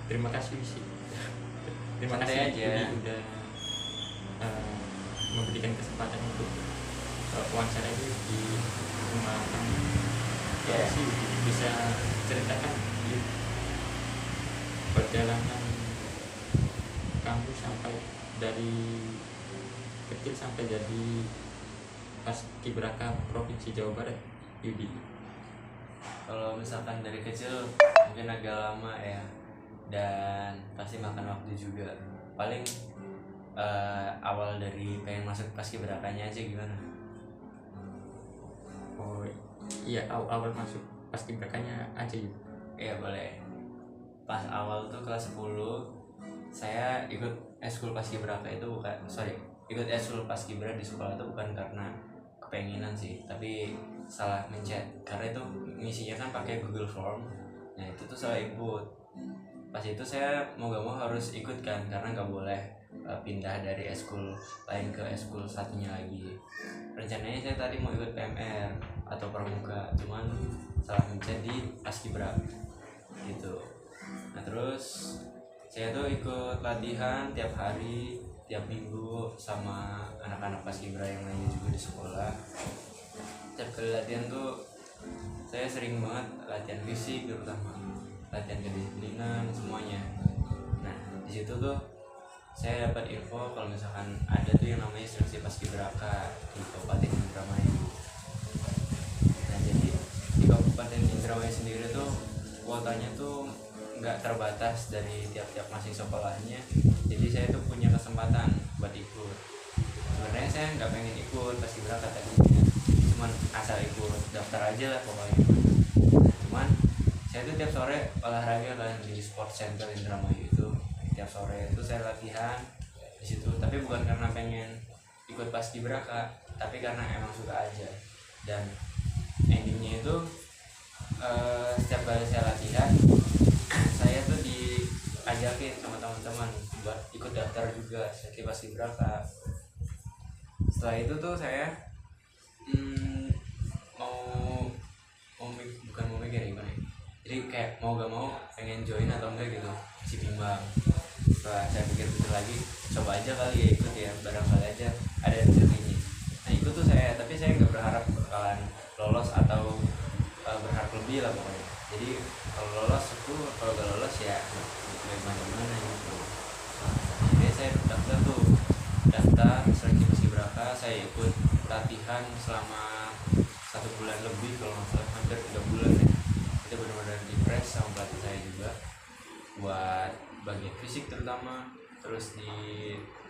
Terima kasih sih. Terima Santai kasih aja. Yudi udah eh, memberikan kesempatan untuk wawancara ini di rumah kami. Ya, Sih bisa ceritakan Yud, perjalanan kamu sampai dari kecil sampai jadi paskibraka Provinsi Jawa Barat, Yudi. kalau misalkan dari kecil mungkin agak lama ya, dan pasti makan waktu juga. Paling awal dari pengen masuk paskibrakanya aja gimana? Oh iya, awal masuk paskibrakanya aja Yud. Iya boleh. Pas awal tuh kelas 10 saya ikut eskul paskibraka itu bukan, ikut eskul paskibra di sekolah itu bukan karena kepenginan sih, tapi salah mencet. Karena itu ngisinya kan pakai Google Form. Nah itu tuh salah input. Pas itu saya mau gak mau harus ikut kan, karena nggak boleh pindah dari eskul lain ke eskul satunya lagi. Rencananya saya tadi mau ikut PMR atau pramuka, cuman salah mencet di paskibra gitu. Nah terus saya tuh ikut latihan tiap hari, tiap minggu sama anak-anak paskibra yang lainnya juga di sekolah. Tiap kali latihan tuh saya sering banget latihan fisik, terutama latihan kedisiplinan semuanya. Nah di situ tuh saya dapat info kalau misalkan ada tuh yang namanya seleksi paskibraka di Kabupaten Indramayu. Nah jadi di Kabupaten Indramayu sendiri tuh kuotanya tuh nggak terbatas dari tiap-tiap masing sekolahnya. Jadi saya tuh punya kesempatan buat ikut. Sebenarnya saya nggak pengen ikut paskibraka tadinya, cuman asal ikut daftar aja lah pokoknya. Cuman saya tuh tiap sore olahraga kan di sport center Indramayu itu. Tiap sore itu saya latihan di situ, tapi bukan karena pengen ikut paskibraka, tapi karena emang suka aja. Dan endingnya itu setiap kali saya latihan saya tuh diajakin sama teman-teman buat ikut daftar juga seleksi paskibraka. Setelah itu tuh saya hmm, mau bukan mau mikir gimana ya. Jadi kayak mau gak mau pengen join atau enggak gitu, si bimbang. Setelah saya pikir-pikir lagi, coba aja kali ya ikut ya, barangkali aja ada rezekinya. Nah ikut tuh saya, tapi saya nggak berharap bakalan lolos atau berharap lebih lah pokoknya. Jadi kalau lolos syukur, kalau gak lolos ya gimana gitu. Jadi saya daftar seleksi paskibraka, saya ikut latihan selama 1 bulan lebih, kalau nggak salah hampir 3 bulan ya. Itu benar-benar di press sama pelatih saya juga buat bagian fisik terutama, terus di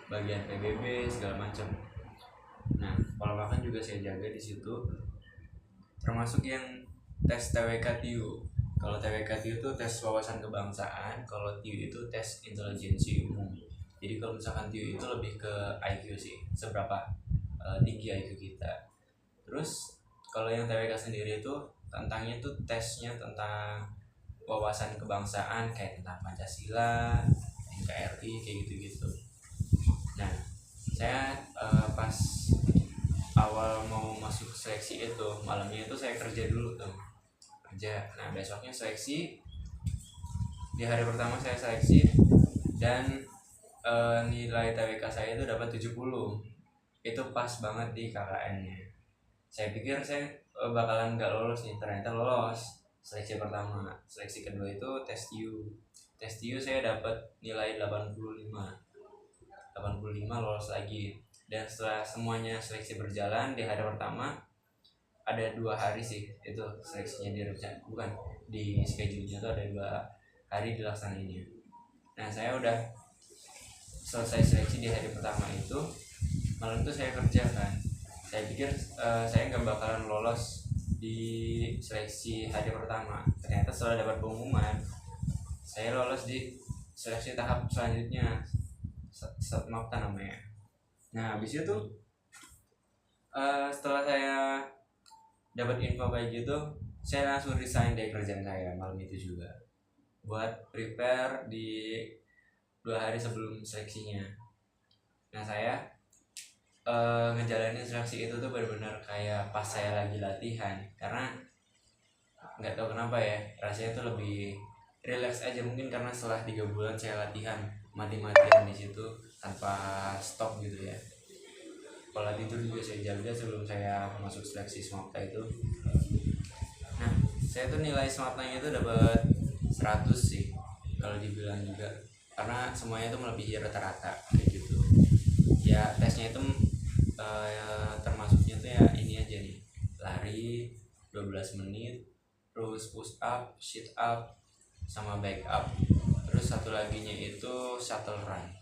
bagian PBB segala macam. Nah pola makan juga saya jaga di situ, termasuk yang tes TWK TIU. Kalau TWK TIU itu tes wawasan kebangsaan, kalau TIU itu tes intelijensi umum. Jadi kalau misalkan TIU itu lebih ke IQ sih, seberapa tinggi IQ kita. Terus kalau yang TWK sendiri itu tentangnya tuh tesnya tentang wawasan kebangsaan, kayak tentang Pancasila, NKRI, kayak gitu-gitu. Nah saya pas awal mau masuk seleksi itu malamnya itu saya kerja dulu tuh, kerja. Nah besoknya seleksi, di hari pertama saya seleksi, dan nilai TWK saya itu dapat 70. Itu pas banget di KKN-nya. Saya pikir saya bakalan nggak lolos nih, ternyata lolos. Seleksi pertama. Seleksi kedua itu tes TIU. Tes TIU saya dapat nilai 85. 85 lolos lagi. Dan setelah semuanya seleksi berjalan, di hari pertama ada 2 hari sih itu seleksinya bukan di schedule-nya tuh ada 2 hari dilaksanainya. Nah saya udah selesai seleksi di hari pertama itu, malam itu saya kerja kan. Saya pikir saya nggak bakalan lolos di seleksi hari pertama. Ternyata setelah dapat pengumuman saya lolos di seleksi tahap selanjutnya, setmapta namanya. Nah habis itu setelah saya dapat info kayak gitu, saya langsung resign dari kerjaan saya malam itu juga, buat prepare di 2 hari sebelum seleksinya. Nah saya ngejalanin seleksi itu tuh benar-benar kayak pas saya lagi latihan, karena nggak tahu kenapa ya rasanya tuh lebih relax aja, mungkin karena setelah 3 bulan saya latihan mati-matian di situ tanpa stop gitu ya. Pola tidur juga saya jaga sebelum saya masuk seleksi SMAPTA itu. Nah, saya tuh nilai SMAPTA-nya itu dapat 100 sih kalau dibilang juga, karena semuanya itu melebihi rata-rata kayak gitu. Ya tesnya itu termasuknya tuh ya ini aja nih, lari 12 menit, terus push up, sit up, sama back up, terus satu laginya itu shuttle run.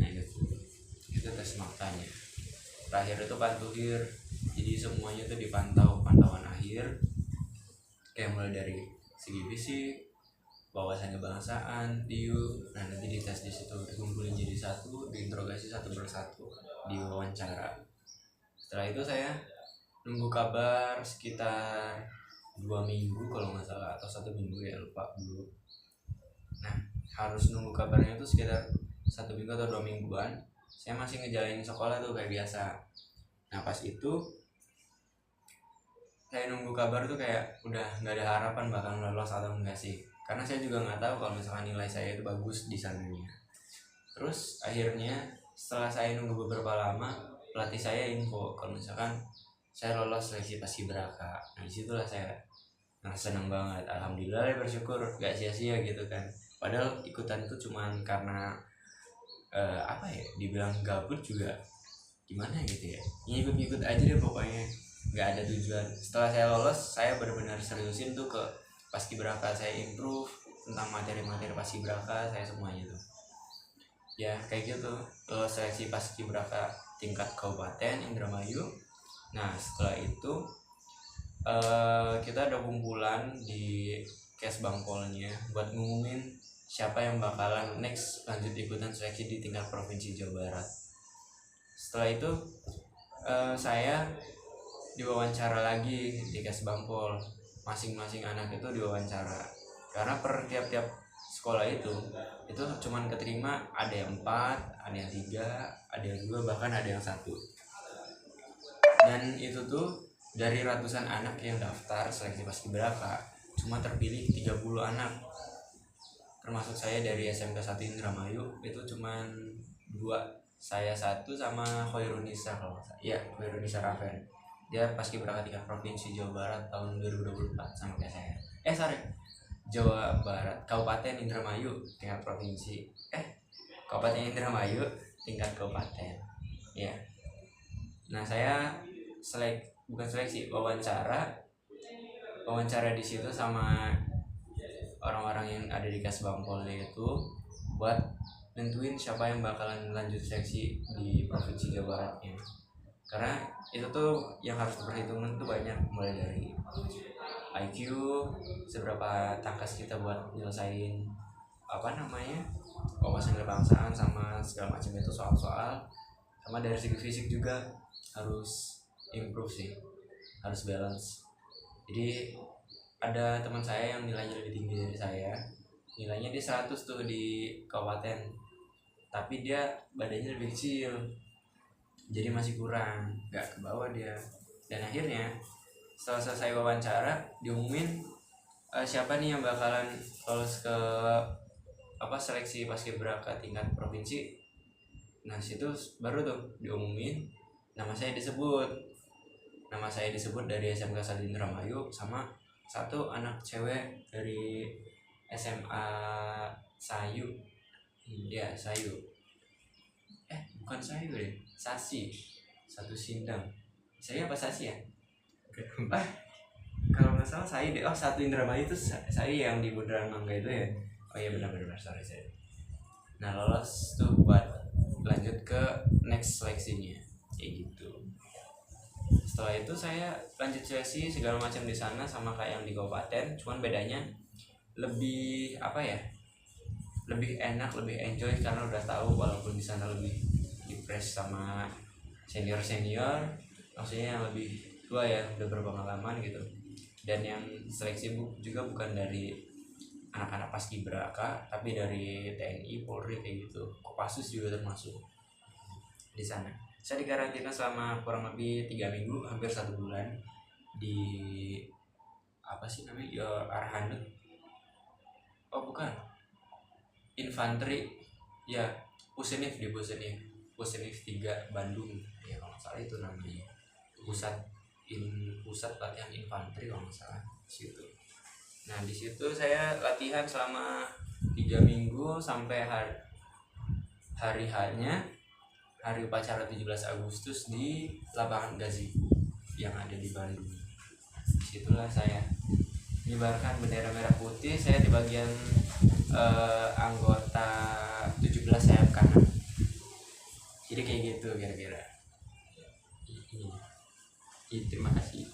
Nah itu tes SMAPTA-nya. Terakhir itu pantuhir, jadi semuanya itu dipantau, pantauan akhir kayak mulai dari segi fisik, wawasan kebangsaan, TIU. Nah nanti dites di situ, dikumpulin jadi satu, diinterogasi satu persatu, diwawancara. Setelah itu saya nunggu kabar sekitar 2 minggu kalau nggak salah, atau 1 minggu ya, lupa dulu. Nah harus nunggu kabarnya itu sekitar 1 minggu atau 2 mingguan. Saya masih ngejalanin sekolah tuh kayak biasa. Nah pas itu saya nunggu kabar tuh kayak udah nggak ada harapan bakal lolos atau enggak sih, karena saya juga nggak tahu kalau misalkan nilai saya itu bagus di sananya. Terus akhirnya setelah saya nunggu beberapa lama, pelatih saya info kalau misalkan saya lolos seleksi paskibraka. Nah disitulah saya senang banget, alhamdulillah, bersyukur, gak sia-sia gitu kan. Padahal ikutan itu cuman karena apa ya, dibilang gabut juga gimana gitu ya, ngikut-ngikut aja deh pokoknya, nggak ada tujuan. Setelah saya lolos, saya benar-benar seriusin tuh ke paskibraka, saya improve tentang materi-materi paskibraka saya semuanya tuh ya kayak gitu. Seleksi paskibraka tingkat kabupaten Indramayu. Nah setelah itu kita ada kumpulan di Kes Bangpolnya buat ngumumin siapa yang bakalan next lanjut ikutan seleksi di tingkat provinsi Jawa Barat. Setelah itu saya diwawancara lagi di Kes Bangpol, masing-masing anak itu diwawancara, karena per tiap-tiap sekolah itu cuman keterima ada yang 4, ada yang 3, ada yang 2, bahkan ada yang 1. Dan itu tuh dari ratusan anak yang daftar seleksi paskibraka cuma terpilih 30 anak, termasuk saya dari SMK 1 Indramayu. Itu cuman 2, saya 1 sama Khairunisa kalau nggak salah. Iya, Khairunisa Raven. Dia paskibraka tingkat provinsi Jawa Barat tahun 2024 sama kayak saya. Jawa Barat, Kabupaten Indramayu tingkat provinsi. Kabupaten Indramayu tingkat kabupaten. Ya. Nah, saya bukan seleksi, wawancara di situ sama orang-orang yang ada di Kes Bangpolnya itu buat nentuin siapa yang bakalan lanjut seleksi di provinsi Jawa Baratnya. Karena itu tuh yang harus diperhitungkan tuh banyak, mulai dari IQ, seberapa tangkas kita buat nyelesain wawasan kebangsaan sama segala macam itu, soal-soal, sama dari segi fisik juga harus improve sih, harus balance. Jadi ada teman saya yang nilainya lebih tinggi dari saya, nilainya dia 100 tuh di kabupaten, tapi dia badannya lebih kecil, jadi masih kurang, gak ke bawah dia. Dan akhirnya setelah selesai wawancara diumumin siapa nih yang bakalan lolos ke seleksi paskibraka tingkat provinsi. Nah situ baru tuh diumumin nama saya disebut dari SMK 1 Indramayu sama 1 anak cewek dari SMA Sayu. Ya Sayu, bukan Sayu deh, Sasi, 1 Sindang. Saya apa Sasi ya? Kalau nggak salah saya deh. 1 Indramayu itu saya yang di Bundaran Mangga itu ya. Oh iya benar, sorry saya. Nah lolos tuh buat lanjut ke next seleksinya kayak gitu. Setelah itu saya lanjut seleksi segala macam di sana sama kayak yang di kabupaten, cuman bedanya lebih lebih enak, lebih enjoy karena udah tahu, walaupun di sana lebih di-press sama senior maksudnya yang lebih tua ya, udah berpengalaman gitu. Dan yang seleksi juga bukan dari anak-anak paskibraka, tapi dari TNI, Polri kayak gitu. Kopassus juga termasuk di sana. Saya dikarantina selama kurang lebih 3 minggu, hampir 1 bulan di Arhanud. oh bukan, infanteri ya, Pusenif di Pusenif 3 Bandung ya kalau nggak salah itu namanya, pusat pusat latihan infanteri kalau nggak salah di situ. Nah di situ saya latihan selama 3 minggu sampai hari hanya hari upacara 17 Agustus di lapangan Gazibu yang ada di Bandung. Disitulah saya mengibarkan bendera merah putih. Saya di bagian anggota 17 sayap kanan. Jadi kayak gitu kira-kira. Terima kasih.